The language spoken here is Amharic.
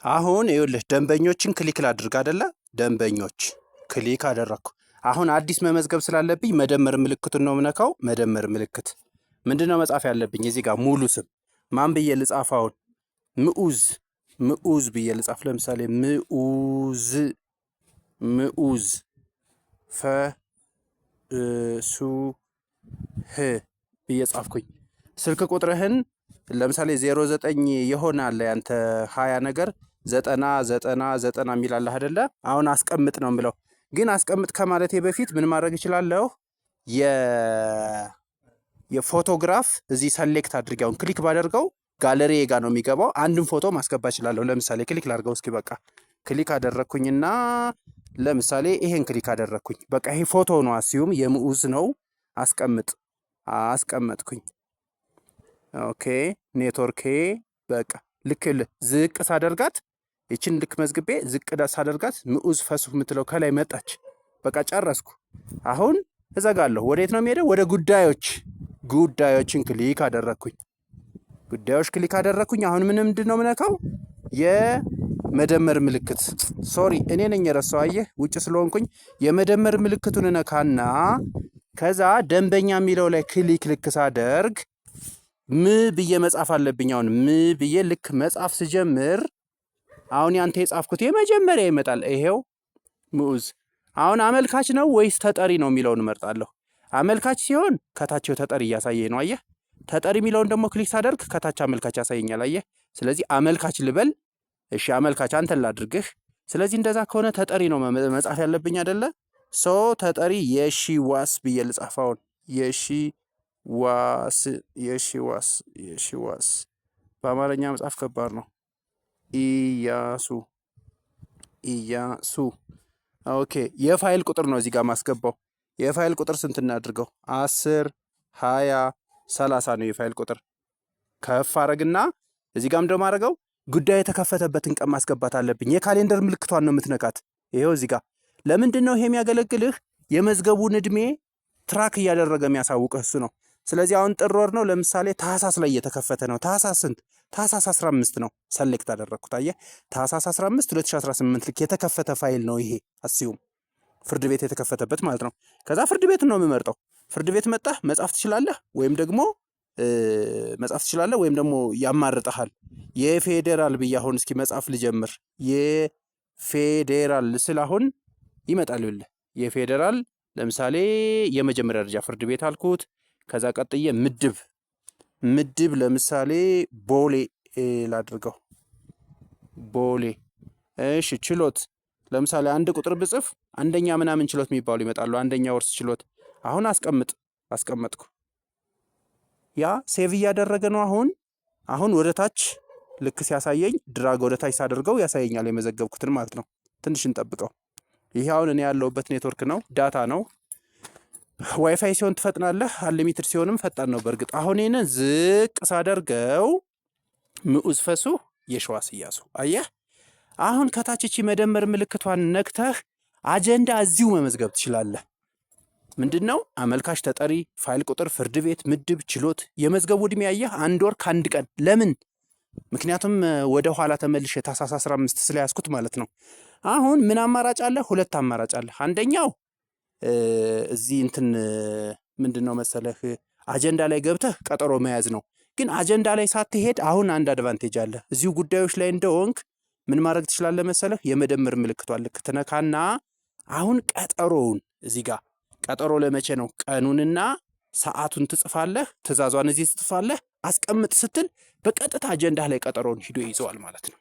አሁን ይኸውልህ ደንበኞችን ክሊክ ላድርግ አይደለ? ደንበኞች ክሊክ አደረኩ። አሁን አዲስ መመዝገብ ስላለብኝ መደመር ምልክቱን ነው የምነካው። መደመር ምልክት ምንድነው መጻፍ ያለብኝ? እዚህ ጋር ሙሉ ስም ማን ብዬ ልጻፍ? አሁን ምዑዝ ብዬ ልጻፍ። ለምሳሌ ምዑዝ ፈሱህ ብዬ ጻፍኩኝ። ስልክ ቁጥርህን ለምሳሌ 09 ይሆናል ያንተ 20 ነገር 90 የሚላል አይደለ? አሁን አስቀምጥ ነው የምለው። ግን አስቀምጥ ከማለቴ በፊት ምን ማድረግ እችላለሁ? የፎቶግራፍ እዚህ ሰሌክት አድርጌ አሁን ክሊክ ባደርገው ጋለሪ ጋር ነው የሚገባው። አንድን ፎቶ ማስገባት እችላለሁ። ለምሳሌ ክሊክ ላድርገው እስኪ። በቃ ክሊክ አደረኩኝና ለምሳሌ ይሄን ክሊክ አደረኩኝ። በቃ ይሄ ፎቶ ነው፣ አስዩም የምዑዝ ነው። አስቀመጥኩኝ። ኦኬ ኔትወርክ በቃ ልክ ዝቅ ሳደርጋት ይችን ልክ መዝግቤ ዝቅ ሳደርጋት ምዑዝ ፈሱህ የምትለው ከላይ መጣች። በቃ ጨረስኩ። አሁን እዘጋለሁ። ወዴት ነው የሚሄደው? ወደ ጉዳዮችን ክሊክ አደረኩኝ። ጉዳዮች ክሊክ አደረኩኝ። አሁን ምንድን ነው የምነካው? የመደመር ምልክት። ሶሪ እኔ ነኝ የረሳው። አየህ ውጭ ስለሆንኩኝ የመደመር ምልክቱን እነካና ከዛ ደንበኛ የሚለው ላይ ክሊክ ልክ ሳደርግ ብዬ መጻፍ አለብኝ። አሁን ብዬ ልክ መጻፍ ስጀምር አሁን ያንተ የጻፍኩት የመጀመሪያ ይመጣል። ይሄው ምዑዝ። አሁን አመልካች ነው ወይስ ተጠሪ ነው የሚለውን እመርጣለሁ። አመልካች ሲሆን ከታቸው ተጠሪ እያሳየኝ ነው። አየህ ተጠሪ የሚለውን ደግሞ ክሊክ ሳደርግ ከታች አመልካች ያሳየኛል። አየህ ስለዚህ አመልካች ልበል። እሺ አመልካች አንተን ላድርግህ። ስለዚህ እንደዛ ከሆነ ተጠሪ ነው መጻፍ ያለብኝ አይደለ? ተጠሪ የሺዋስ ብዬ ልጻፍ። አሁን የሺዋስ በአማርኛ መጻፍ ከባድ ነው። ኢያሱ። ኦኬ የፋይል ቁጥር ነው እዚህ ጋር ማስገባው። የፋይል ቁጥር ስንት እናድርገው? 10 20 30 ነው የፋይል ቁጥር። ከፍ አረግና እዚህ ጋርም ደግሞ አረገው ጉዳይ የተከፈተበትን ቀን ማስገባት አለብኝ። የካሌንደር ምልክቷን ነው የምትነካት። ይሄው እዚህ ጋር። ለምንድን ነው ይሄ የሚያገለግልህ? የመዝገቡን እድሜ ትራክ እያደረገ የሚያሳውቅህ እሱ ነው። ስለዚህ አሁን ጥር ወር ነው። ለምሳሌ ታህሳስ ላይ እየተከፈተ ነው። ታህሳስ ስንት? ታህሳስ 15 ነው። ሰሌክት አደረኩት። አየህ ታህሳስ 15 2018 ልክ የተከፈተ ፋይል ነው ይሄ። አስዩም ፍርድ ቤት የተከፈተበት ማለት ነው። ከዛ ፍርድ ቤት ነው የምመርጠው። ፍርድ ቤት መጣህ መጻፍ ትችላለህ፣ ወይም ደግሞ ያማርጠሃል። የፌዴራል ብዬ አሁን እስኪ መጻፍ ልጀምር። የፌዴራል ስል አሁን ይመጣል። ይኸውልህ የፌዴራል ለምሳሌ የመጀመሪያ ደረጃ ፍርድ ቤት አልኩት። ከዛ ቀጥዬ ምድብ ለምሳሌ ቦሌ ላድርገው። ቦሌ። እሺ ችሎት ለምሳሌ አንድ ቁጥር ብጽፍ አንደኛ ምናምን ችሎት የሚባሉ ይመጣሉ። አንደኛ ወርስ ችሎት። አሁን አስቀመጥኩ። ያ ሴቭ እያደረገ ነው። አሁን ወደ ታች ልክ ሲያሳየኝ ድራግ ወደ ታች ሳደርገው ያሳየኛል የመዘገብኩትን ማለት ነው። ትንሽ እንጠብቀው። ይሄ አሁን እኔ ያለሁበት ኔትወርክ ነው፣ ዳታ ነው። ዋይፋይ ሲሆን ትፈጥናለህ፣ አንሊሚትድ ሲሆንም ፈጣን ነው። በእርግጥ አሁን ይሄንን ዝቅ ሳደርገው ምዑዝ ፈሱህ የሺዋስ ኢያሱ። አየህ አሁን ከታች እቺ መደመር ምልክቷን ነክተህ አጀንዳ እዚሁ መመዝገብ ትችላለህ። ምንድነው? አመልካች፣ ተጠሪ፣ ፋይል ቁጥር፣ ፍርድ ቤት፣ ምድብ፣ ችሎት። የመዝገቡ ዕድሜ ያየህ 1 ወር ከ1 ቀን። ለምን? ምክንያቱም ወደ ኋላ ተመልሼ ታህሳስ 15 ስለያዝኩት ማለት ነው። አሁን ምን አማራጭ አለ? 2 አማራጭ አለ። አንደኛው እዚህ ምንድነው መሰለህ አጀንዳ ላይ ገብተህ ቀጠሮ መያዝ ነው። ግን አጀንዳ ላይ ሳትሄድ አሁን አንድ አድቫንቴጅ አለ። እዚሁ ጉዳዮች ላይ እንደሆንክ ምን ማድረግ ትችላለህ መሰለህ? የመደመር ምልክቷን ልክ ትነካና አሁን ቀጠሮውን እዚህ ጋር ቀጠሮ ለመቼ ነው ቀኑንና ሰዓቱን ትጽፋለህ። ትእዛዟን እዚህ ትጽፋለህ። አስቀምጥ ስትል በቀጥታ አጀንዳ ላይ ቀጠሮውን ሂዶ ይዘዋል ማለት ነው።